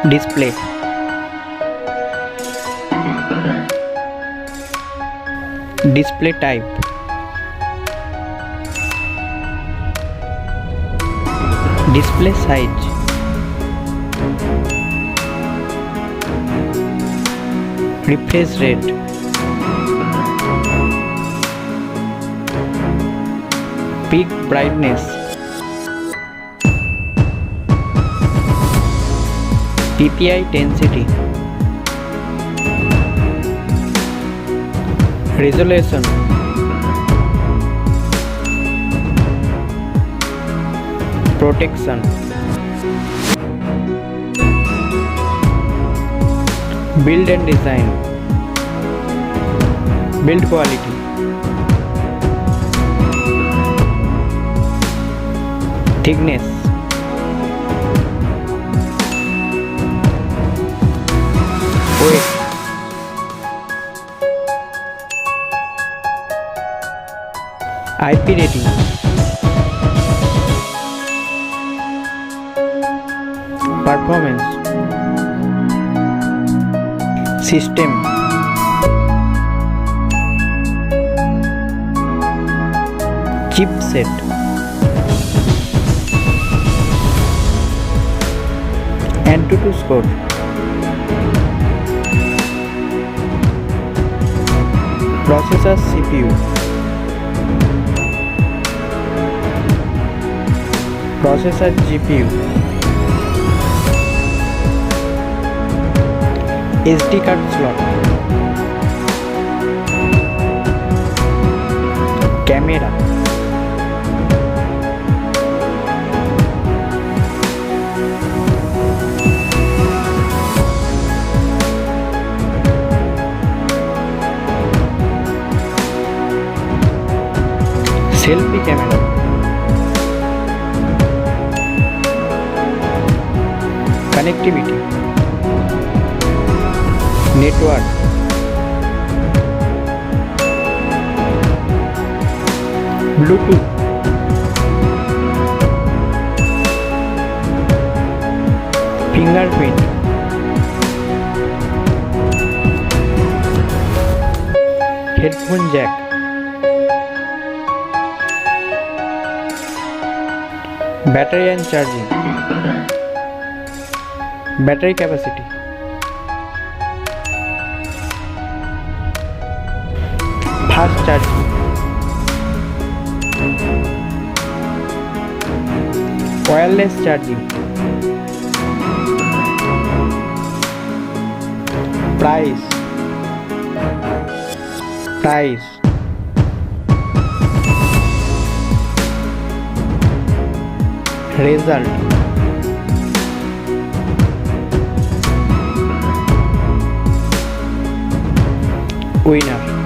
Display. Display type. Display size. Refresh rate. Peak brightness. Ppi density. Resolution. Protection. Build and design. Build quality. Thickness. Weight. IP rating. Performance. System. Chipset. Antutu score. Processor CPU. Processor GPU. SD card slot. Camera. Selfie camera. Connectivity. Network. Bluetooth. Fingerprint. Headphone jack. Battery and charging. Battery capacity. Fast charging. Wireless charging. Price. Result. Winner.